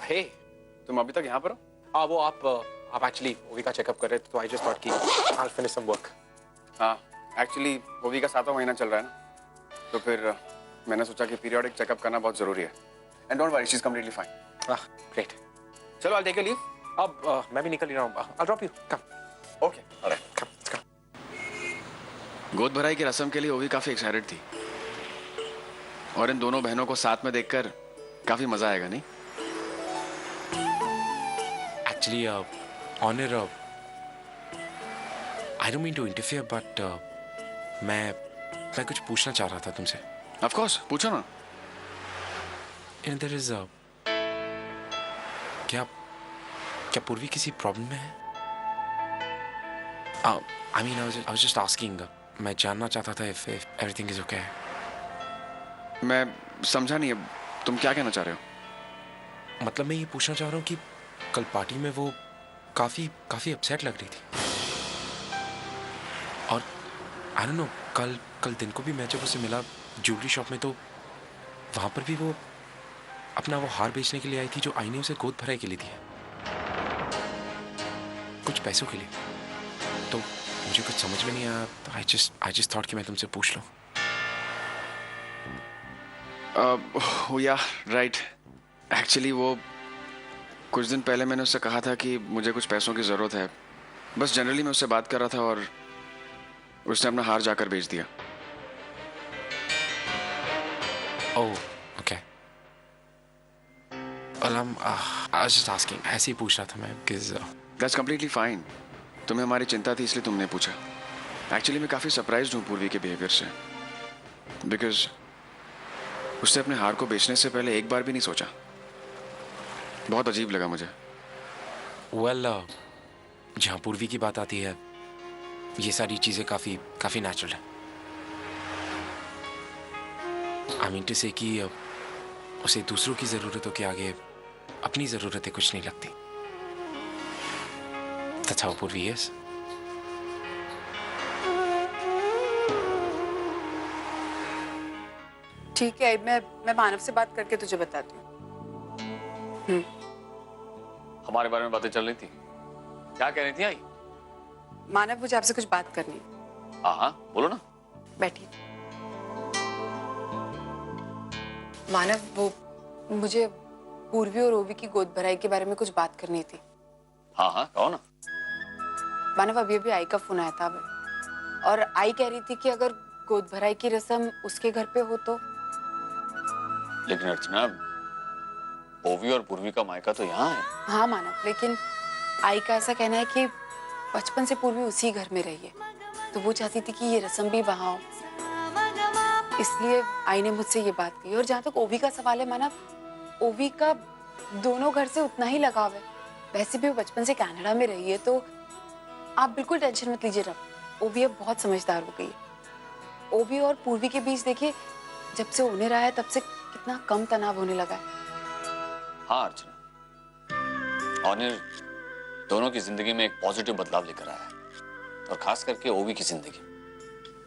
हे, तुम अभी तक यहाँ पर हो? वो आप एक्चुअली ओवी का चेकअप कर रहे थे, तो आई जस्ट थॉट कि I'll finish some work. हाँ, एक्चुअली ओवी का 7वां महीना चल रहा है ना, तो फिर मैंने सोचा कि पीरियोडिक चेकअप करना बहुत जरूरी है। And don't worry, she is completely fine. Great. चलो, आई टेक अ लीव। अब मैं भी निकल ही रहा हूँ। I'll drop you. Come. Okay, alright. Come. गोद भराई की रस्म के लिए ओवी काफी एक्साइटेड थी, और इन दोनों बहनों को साथ में देखकर काफी मजा आएगा, नहीं? Actually, Honor, I don't mean to interfere, but मैं कुछ पूछना चाह रहा था तुमसे। ऑफ कोर्स, पूछो ना। There is क्या पूर्वी किसी प्रॉब्लम में है? I mean, I was just asking. मैं जानना चाहता था if everything is okay. मैं समझा नहीं, अब तुम क्या कहना चाह रहे हो? मतलब मैं ये पूछना चाह रहा हूँ कि कल पार्टी में वो काफी अपसेट लग रही थी, और आई डोंट नो, कल दिन को भी मैं जब उसे मिला ज्वेलरी शॉप में, तो वहां पर भी वो अपना वो हार बेचने के लिए आई थी जो आई ने उसे गोद भराई के लिए दिया, कुछ पैसों के लिए। तो मुझे कुछ समझ में नहीं आया, तो आई जस्ट थॉट कि मैं तुमसे पूछ लूं। या राइट, एक्चुअली वो कुछ दिन पहले मैंने उससे कहा था कि मुझे कुछ पैसों की ज़रूरत है। बस जनरली मैं उससे बात कर रहा था, और उसने अपना हार जाकर बेच दिया। ओह, okay. I was just asking, ऐसे ही पूछ रहा था मैं, because दैट्स कम्प्लीटली फाइन। तुम्हें हमारी चिंता थी, इसलिए तुमने पूछा। एक्चुअली मैं काफ़ी सरप्राइज्ड हूँ पूर्वी के बिहेवियर से, बिकॉज उसने अपने हार को बेचने से पहले एक बार भी नहीं सोचा। बहुत अजीब लगा मुझे। वेल, जहाँ पूर्वी की बात आती है, ये सारी चीज़ें काफ़ी नेचुरल है। आई मीन टू से कि उसे दूसरों की ज़रूरतों के आगे अपनी ज़रूरतें कुछ नहीं लगती। That's how पूर्वी is. ठीक है, मैं मानव से बात करके तुझे बताती हूँ। हमारे बारे में बातें चल रही थी, क्या कह रही थी? आई मानव, मुझे आपसे कुछ बात करनी है। हाँ, बोलो ना। बैठिए। मानव, वो मुझे पूर्वी और ओवी की गोद भराई के बारे में कुछ बात करनी थी। हाँ, कहो ना। मानव, अभी आई का फोन आया था, और आई कह रही थी कि अगर गोद भराई की रस्म उसके घर पे हो तो। लेकिन अर्चना, ओवी और पूर्वी का मायका तो यहाँ है। हाँ मानव, लेकिन आई का ऐसा कहना है कि बचपन से पूर्वी उसी घर में रही है, तो वो चाहती थी कि ये रस्म भी वहाँ हो, इसलिए आई ने मुझसे ये बात कही। और जहाँ तक ओवी का सवाल है मानव, ओवी का दोनों घर से उतना ही लगाव है। वैसे भी वो बचपन से कनाडा में रही है, तो आप बिल्कुल टेंशन मत लीजिए। ओवी अब बहुत समझदार हो गई है। ओवी और पूर्वी के बीच देखिए, जब से होने रहा है तब से कितना कम तनाव होने लगा है। हाँ अर्चना, ऑनिर दोनों की जिंदगी में एक पॉजिटिव बदलाव लेकर आया है, और खास करके ओवी की जिंदगी।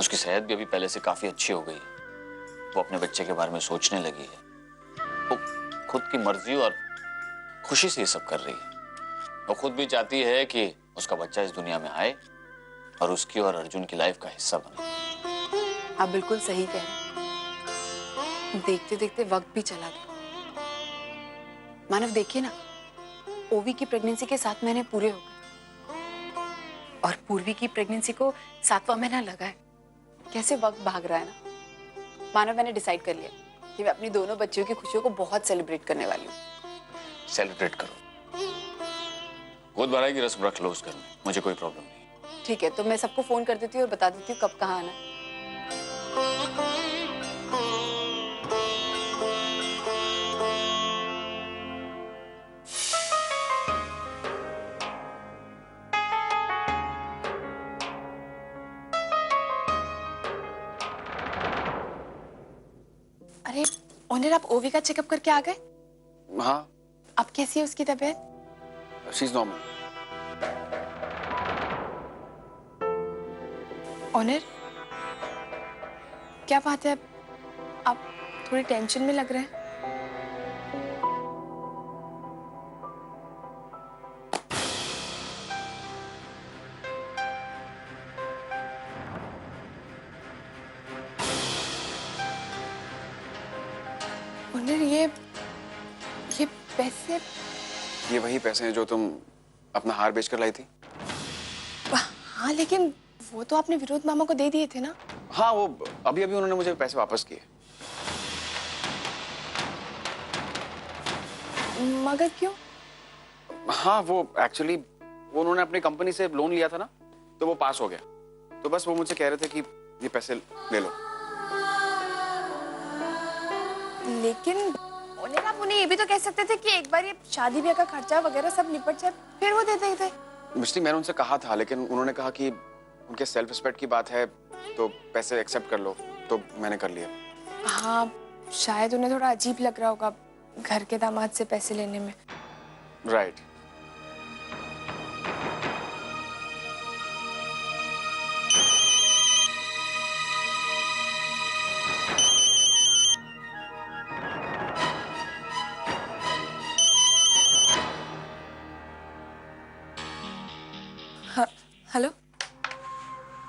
उसकी सेहत भी अभी पहले से काफी अच्छी हो गई है। वो अपने बच्चे के बारे में सोचने लगी है। वो खुद की मर्जी और खुशी से ये सब कर रही है। वो खुद भी चाहती है कि उसका बच्चा इस दुनिया में आए और उसकी और अर्जुन की लाइफ का हिस्सा बने। आप बिल्कुल सही कह रहे हैं। देखते देखते वक्त भी चला गया। मानव, देखिए ना, ओवी की प्रेगनेंसी के 7 महीने पूरे हो गए, और पूर्वी की प्रेगनेंसी को 7वां महीना लगा है। कैसे वक्त भाग रहा है ना। मानव, मैंने डिसाइड कर लिया कि मैं अपनी दोनों बच्चियों की खुशियों को बहुत सेलिब्रेट करने वाली हूँ। सेलिब्रेट करो, गोद भराई की रस्म रख लो उस घर में, मुझे कोई प्रॉब्लम नहीं। ठीक है, तो मैं सबको फोन कर देती हूँ और बता देती हूँ कब कहाँ आना है। अरे ओनर, आप ओवी का चेकअप करके आ गए? हाँ, अब कैसी है उसकी तबीयत? She is normal. ओनर, क्या बात है, आप थोड़ी टेंशन में लग रहे हैं। ऑनर ये पैसे। ये वही पैसे हैं जो तुम अपना हार बेचकर लाई थी? हाँ लेकिन वो तो आपने विरोध मामा को दे दिए थे ना। हाँ, वो अभी अभी उन्होंने मुझे पैसे वापस किए। मगर क्यों? हाँ, वो एक्चुअली वो उन्होंने अपनी कंपनी से लोन लिया था ना, तो वो पास हो गया। तो बस वो मुझसे कह रहे थे कि ये पैसे ले लो। लेकिन ऑनर आप उन्हें ये भी तो कह सकते थे कि एक बार ये शादी ब्याह का खर्चा वगैरह सब निपट जाए, फिर वो दे देते। मिस्टी, मैंने उनसे कहा था, लेकिन उन्होंने कहा कि उनके सेल्फ रिस्पेक्ट की बात है तो पैसे एक्सेप्ट कर लो, तो मैंने कर लिया। हाँ, शायद उन्हें थोड़ा अजीब लग रहा होगा घर के दामाद से पैसे लेने में। राइट। हाँ, हेलो।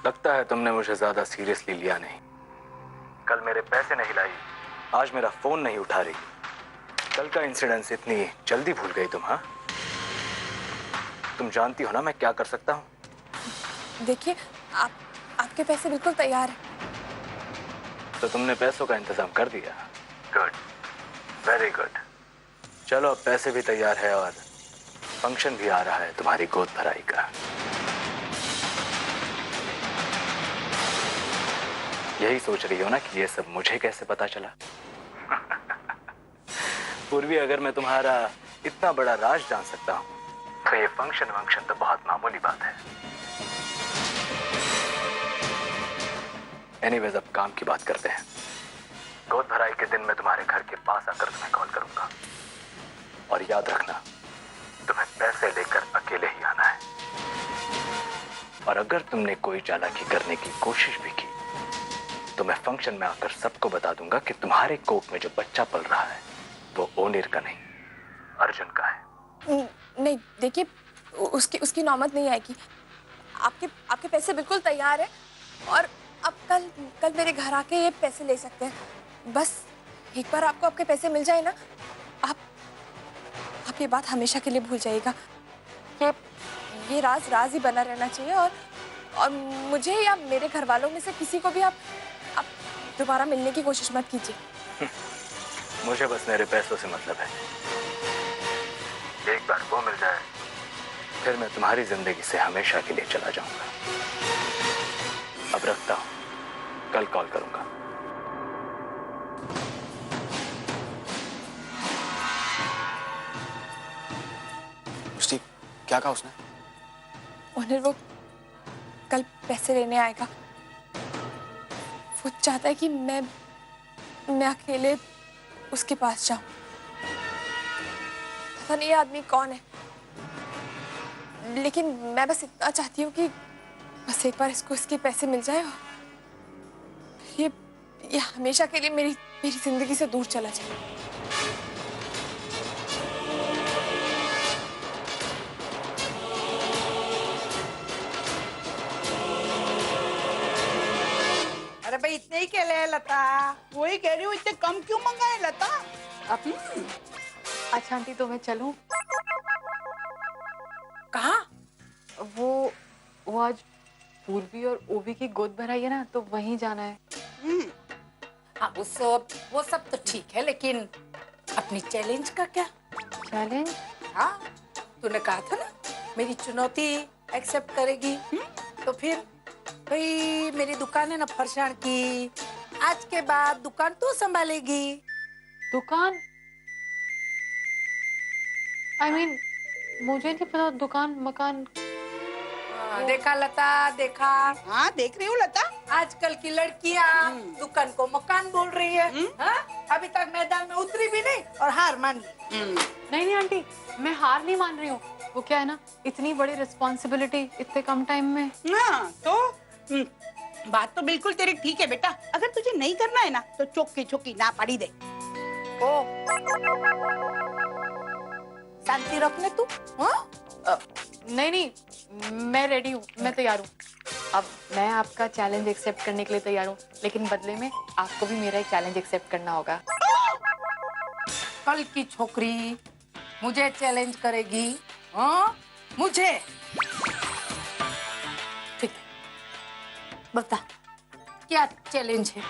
लगता है तुमने मुझे ज्यादा सीरियसली लिया नहीं। कल मेरे पैसे नहीं लाई, आज मेरा फोन नहीं उठा रही। कल का इंसिडेंस इतनी जल्दी भूल गई तुम? हाँ, तुम जानती हो ना मैं क्या कर सकता हूँ। देखिए, आपके पैसे बिल्कुल तैयार हैं। तो तुमने पैसों का इंतजाम कर दिया? Good, very good. चलो, अब पैसे भी तैयार है और फंक्शन भी आ रहा है तुम्हारी गोद भराई का। यही सोच रही हो ना कि ये सब मुझे कैसे पता चला? पूर्वी, अगर मैं तुम्हारा इतना बड़ा राज जान सकता हूँ तो ये फंक्शन तो बहुत मामूली बात है। एनीवेज, अब काम की बात करते हैं। गोद भराई के दिन मैं तुम्हारे घर के पास आकर तुम्हें कॉल करूंगा, और याद रखना तुम्हें पैसे लेकर अकेले ही आना है। और अगर तुमने कोई चालाकी करने की कोशिश भी की तो मैं फंक्शन में आकर सबको बता दूंगा कि तुम्हारे कोख में जो बच्चा पल रहा है वो ओनिर का नहीं, अर्जुन का है। नहीं, देखिए, उसकी नौबत नहीं आएगी। आपके पैसे बिल्कुल तैयार है और आप कल मेरे घर आके ये पैसे ले सकते हैं। बस एक बार आपको आपके पैसे मिल जाए ना, आप ये बात हमेशा के लिए भूल जाइएगा। ये राज ही बना रहना चाहिए और मुझे या मेरे घर वालों में से किसी को भी आप दोबारा मिलने की कोशिश मत कीजिए। मुझे बस मेरे पैसों से मतलब है। एक बार वो मिल जाए फिर मैं तुम्हारी जिंदगी से हमेशा के लिए चला जाऊंगा। अब रखता हूं, कल कॉल करूंगा। मिस्टी, क्या कहा उसने? ऑनर, वो कल पैसे लेने आएगा। वो चाहता है कि मैं अकेले उसके पास जाऊं। पता नहीं ये आदमी कौन है, लेकिन मैं बस इतना चाहती हूँ कि बस एक बार इसको इसके पैसे मिल जाए और ये हमेशा के लिए मेरी जिंदगी से दूर चला जाए। अरे भाई, इतने ही केले हैं लता। वही कह रही हूँ, इतने कम क्यों मंगाए लता? अच्छा आंटी, तो मैं चलूं? कहाँ? वो आज पूर्वी और ओवी की गोद भराई है ना, तो वहीं जाना है। हाँ, वो सब तो ठीक है, लेकिन अपनी चैलेंज का क्या? चैलेंज? हाँ, तूने कहा था ना मेरी चुनौती एक्सेप्ट करेगी। तो फिर भाई, मेरी दुकान है ना फरसाण की, आज के बाद दुकान तू संभालेगी। दुकान? I mean, मुझे नहीं पता दुकान मकान। देखा लता, देखा? हाँ, देख रही हूँ लता। आजकल की लड़कियाँ दुकान को मकान बोल रही है। हाँ? अभी तक मैदान में उतरी भी नहीं और हार मान ली। नहीं आंटी, मैं हार नहीं मान रही हूँ। वो क्या है ना, इतनी बड़ी रिस्पॉन्सिबिलिटी इतने कम टाइम में। हाँ, तो बात तो बिल्कुल तेरी ठीक है बेटा। अगर तुझे नहीं करना है ना तो चौकी ना पड़ी दे। ओ, शांति रखने तू। हाँ? नहीं, मैं रेडी हूँ, मैं तैयार हूँ। अब मैं आपका चैलेंज एक्सेप्ट करने के लिए तैयार हूँ, लेकिन बदले में आपको भी मेरा एक चैलेंज एक्सेप्ट करना होगा। कल की छोकरी मुझे चैलेंज करेगी, हाँ मुझे। ठीक है, बता क्या चैलेंज है?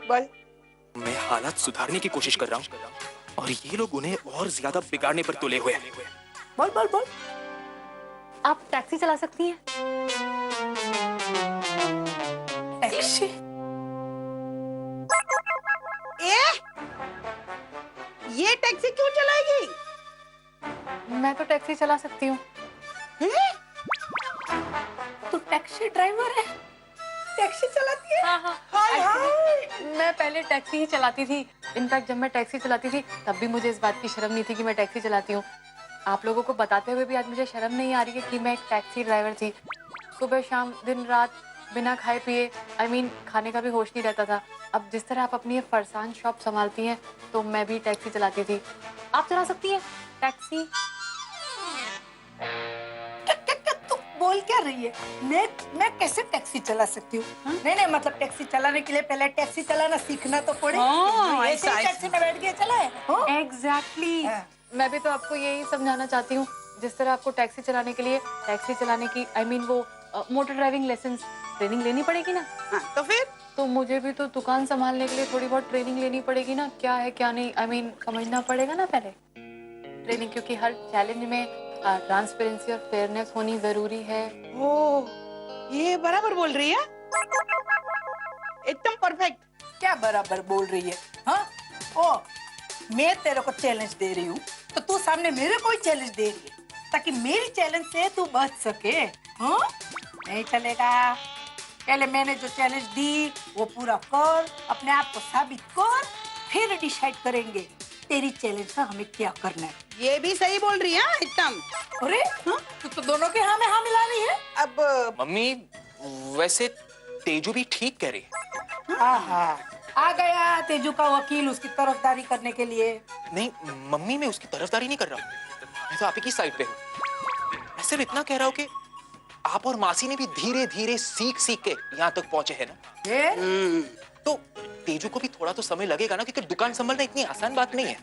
बोल। मैं हालात सुधारने की कोशिश कर रहा हूँ और ये लोग उन्हें और ज्यादा बिगाड़ने पर तुले हुए हैं। बोल बोल बोल। आप टैक्सी चला सकती हैं? टैक्सी? ये टैक्सी क्यों चलाएगी? मैं तो टैक्सी चला सकती हूँ। तू टैक्सी ड्राइवर है? टैक्सी चलाती है? हाँ हाँ। हाय हाय। मैं पहले टैक्सी ही चलाती थी। इनफैक्ट जब मैं टैक्सी चलाती थी तब भी मुझे इस बात की शर्म नहीं थी कि मैं टैक्सी चलाती हूँ। आप लोगों को बताते हुए भी आज मुझे शर्म नहीं आ रही है कि मैं एक टैक्सी ड्राइवर थी। सुबह शाम दिन रात बिना खाए पिए खाने का भी होश नहीं रहता था। अब जिस तरह आप अपनी ये फरसान शॉप संभालती हैं तो मैं भी टैक्सी चलाती थी। आप चला सकती हैं टैक्सी? तू बोल क्या रही है? मैं कैसे टैक्सी चला सकती हूँ? नहीं नहीं, मतलब टैक्सी चलाने के लिए पहले टैक्सी चलाना सीखना तो पड़ेगा। हाँ, ऐसे ही ऐसा- टैक्सी में बैठ के चलाए? हाँ? एग्जैक्टली। हाँ। मैं भी तो आपको यही समझाना चाहती हूँ। जिस तरह आपको टैक्सी चलाने के लिए टैक्सी चलाने की वो मोटर ड्राइविंग लाइसेंस ट्रेनिंग लेनी पड़ेगी ना, हाँ, तो फिर तो मुझे भी तो दुकान संभालने के लिए थोड़ी बहुत ट्रेनिंग लेनी पड़ेगी ना। क्या है क्या नहीं समझना पड़ेगा ना पहले ट्रेनिंग, क्योंकि हर चैलेंज में ट्रांसपेरेंसी और फेयरनेस होनी जरूरी है। ओ, ये बराबर बोल रही है, एकदम परफेक्ट। क्या बराबर बोल रही है? हाँ? ओ, मैं तेरे को चैलेंज दे रही हूँ तो तू सामने मेरे को ही चैलेंज दे रही है ताकि मेरी चैलेंज से तू बच सके। हाँ? नहीं चलेगा। पहले मैंने जो चैलेंज दी वो पूरा कर, अपने आप को साबित कर, फिर डिसाइड करेंगे तेरी चैलेंज का हमें क्या करना है। ये भी सही बोल रही है एकदम। अरे हाँ? तू तो दोनों के हाँ में हाँ मिला रही है। अब मम्मी वैसे तेजू भी ठीक कह रही है। आहा, आ गया तेजू का वकील उसकी तरफदारी करने के लिए। नहीं मम्मी, मैं उसकी तरफदारी नहीं कर रहा हूँ, मैं तो आप ही की साइड पे हूँ। मैं सिर्फ इतना कह रहा हूँ कि आप और मासी ने भी धीरे धीरे सीख सीख के यहाँ तक पहुंचे हैं ना, तो तेजू को भी थोड़ा तो समय लगेगा ना, क्योंकि दुकान संभालना इतनी आसान बात नहीं है।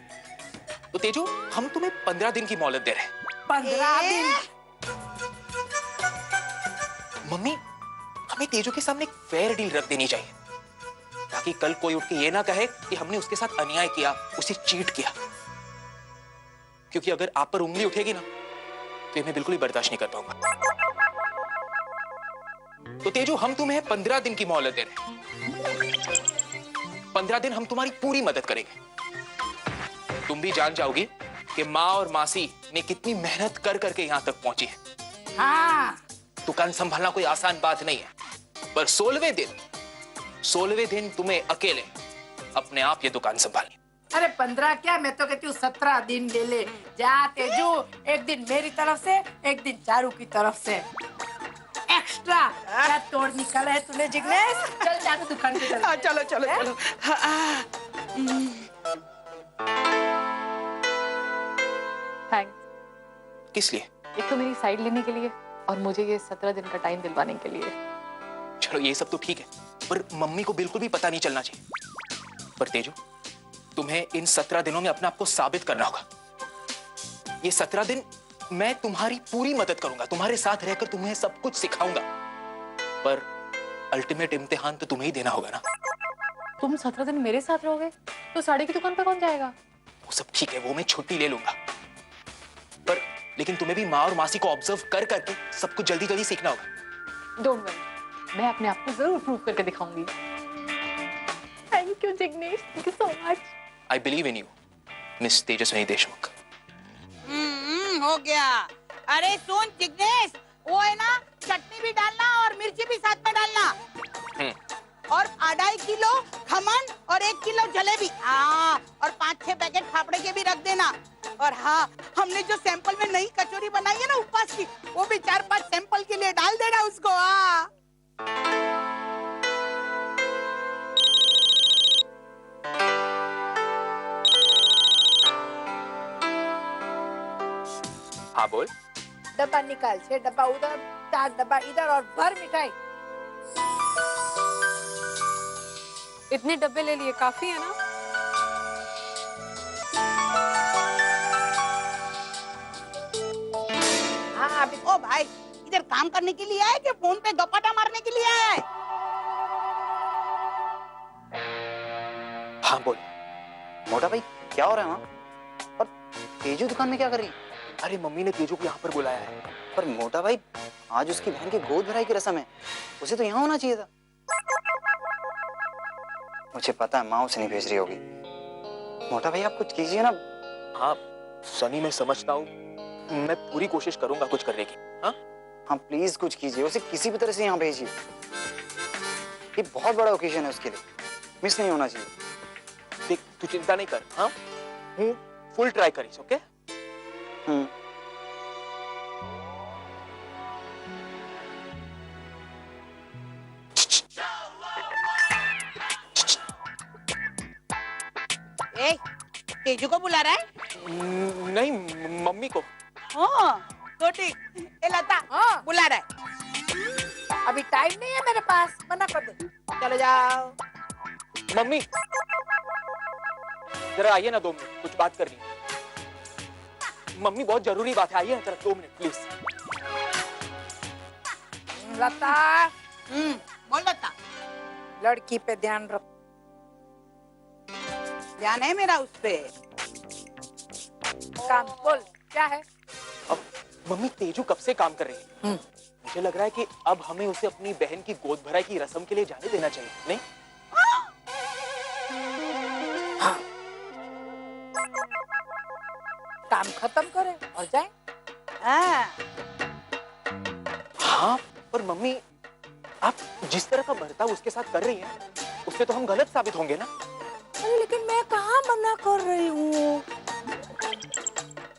तो तेजू, हम तुम्हें 15 दिन की मोहलत दे रहे हैं। 15 दिन? मम्मी, हमें तेजू के सामने एक फेयर डील रख देनी चाहिए ताकि कल कोई उठ के ये ना कहे कि हमने उसके साथ अन्याय किया, उसे चीट किया। क्योंकि अगर आप पर उंगली उठेगी ना तो मैं बिल्कुल ही बर्दाश्त नहीं कर पाऊंगा। तो तेजू, हम तुम्हें 15 दिन की मोहलत दे रहे हैं। 15 दिन हम तुम्हारी पूरी मदद करेंगे। तुम भी जान जाओगी कि माँ और मासी ने कितनी मेहनत कर करके यहां तक पहुंची है। हाँ। दुकान संभालना कोई आसान बात नहीं है, पर 16वें दिन तुम्हें अकेले अपने आप ये दुकान संभालनी। अरे 15 क्या, मैं तो कहती हूँ 17 दिन ले ले। जा तेजू, एक दिन मेरी तरफ से, एक दिन चारू की तरफ से एक्स्ट्रा। क्या तोड़ निकाला है तूने जिग्नेश? चल चारू दुकान पे चल। हाँ, चलो चलो चलो। थैंक्स। किस लिए? एक तो मेरी साइड लेने के लिए और मुझे ये 17 दिन का टाइम दिलवाने के लिए। चलो ये सब तो ठीक है, पर मम्मी को बिल्कुल भी पता नहीं चलना चाहिए। पर तेजू, तुम्हें इन 17 दिनों में अपने आप को साबित करना होगा। ये 17 दिन मैं तुम्हारी पूरी मदद करूंगा, तुम्हारे साथ रहकर तुम्हें सब कुछ सिखाऊंगा, पर अल्टीमेट इम्तिहान तो तुम्हें ही देना होगा ना। तुम 17 दिन मेरे साथ रहोगे तो साड़ी की दुकान पे कौन जाएगा? वो सब ठीक है, वो मैं छुट्टी ले लूंगा, पर लेकिन तुम्हें भी माँ और मासी को ऑब्जर्व कर करके सब कुछ जल्दी जल्दी सीखना होगा। डोंट वरी, मैं अपने आप को जरूर प्रूव करके दिखाऊंगी। Thank you Jignesh, thank you so much. I believe in you, miss Tejaswini Deshmukh. हो गया। अरे सुन जिग्नेश, वो है ना, चटनी भी डालना और मिर्ची भी साथ में डालना। और 2.5 किलो खमन और 1 किलो जलेबी। हाँ, और 5-6 पैकेट फाफड़े के भी रख देना। और हाँ, हमने जो सैंपल में नई कचौरी बनाई है ना उपवास की, वो भी 4-5 सैंपल के लिए डाल देना उसको। हाँ। हाँ बोल। डब्बा निकाल, 6 डब्बा उधर, 4 डब्बा इधर और भर मिठाई। इतने डब्बे ले लिए, काफी है ना? हाफिज। ओ भाई, इधर काम करने के लिए आए कि फोन पे गपाटा मारने के लिए आया है? हाँ बोल। मोटा भाई क्या हो रहा है वहाँ? और तेजू दुकान में क्या कर रही है? अरे मम्मी ने तेजू को यहाँ पर बुलाया है। पर मोटा भाई, आज उसकी बहन की गोद भराई की रस्म है, उसे तो यहाँ होना चाहिए था। मुझे पता है माँ उसे नहीं भेज रही होगी। मोटा भाई आप कुछ कीजिए ना। हाँ सनी, मैं समझता हूँ, मैं पूरी कोशिश करूंगा कुछ करने की। हाँ हाँ प्लीज कुछ कीजिए, उसे किसी भी तरह से यहाँ भेजिए। ये बहुत बड़ा ओकेजन है उसके लिए, मिस नहीं होना चाहिए। देख तू चिंता नहीं कर, हाँ हूँ फुल ट्राई करीस, ओके? ए, तेजू को बुला रहा है? नहीं, मम्मी को। हाँ, तो ठीक। ए लता, हाँ। बुला रहा है। अभी टाइम नहीं है मेरे पास, मना कर दे। चलो जाओ। मम्मी जरा आइए ना 2 मिनट, कुछ बात करनी है। मम्मी बहुत जरूरी बात है, आइए ना जरा 2 मिनट प्लीज। लता, बोल लता। लड़की पे ध्यान रख। ध्यान है मेरा उस पे। काम बोल, क्या है? अब मम्मी तेजू कब से काम कर रही है, मुझे लग रहा है कि अब हमें उसे अपनी बहन की गोद भराई की रस्म के लिए जाने देना चाहिए, नहीं? हाँ। काम खत्म करे और जाए। हाँ पर मम्मी, आप जिस तरह का बर्ताव उसके साथ कर रही हैं, उससे तो हम गलत साबित होंगे ना? अरे लेकिन मैं कहाँ मना कर रही हूँ।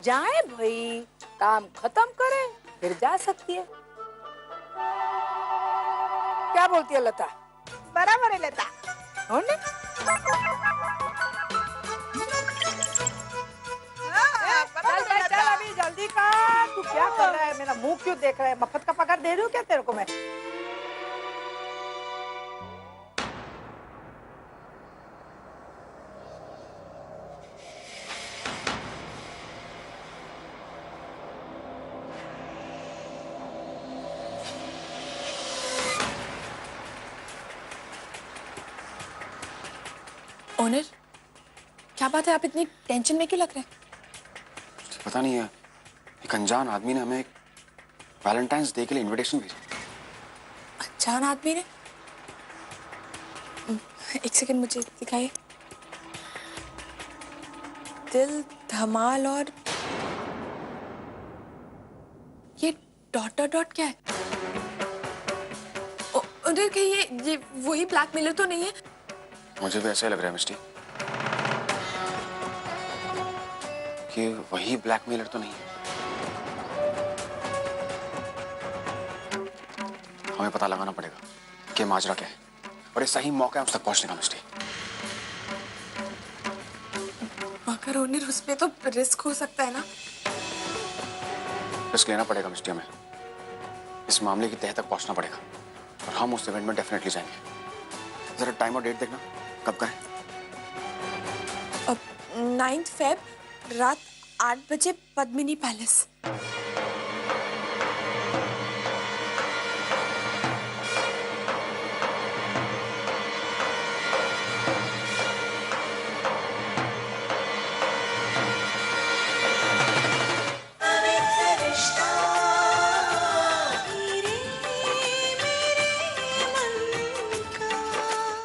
जाए भाई, काम खत्म करे फिर जा सकती है। क्या बोलती है लता? बराबर है लता। हो ना? चल भाई चल, अभी जल्दी कर। तू क्या कर रहा है? मेरा मुंह क्यों देख रहा है? मफत का पगार दे रही हूँ क्या तेरे को मैं? ओनर, क्या बात है, आप इतनी टेंशन में क्यों लग रहे हैं? पता नहीं है, एक अनजान आदमी ने हमें एक वैलेंटाइंस डे के लिए इनविटेशन भेजा। अनजान आदमी ने? एक सेकंड मुझे दिखाइए। दिल, धमाल और ये डॉट डॉट डॉट क्या है? ओनर, कहीं ये वही ब्लैकमेलर तो नहीं है? मुझे भी ऐसा ही लग रहा है मिस्टी, कि वही ब्लैकमेलर तो नहीं है। हमें पता लगाना पड़ेगा कि माजरा क्या है, और ये सही मौका है उस तक पहुंचने का मिस्टी। मगर ओनर, उसमें तो रिस्क हो सकता है ना? रिस्क लेना पड़ेगा मिस्टी, हमें इस मामले की तह तक पहुंचना पड़ेगा, और हम उस इवेंट में डेफिनेटली जाएंगे। जरा टाइम और डेट देखना, कब का है? 9 फेब रात 8 बजे, पद्मिनी पैलेस।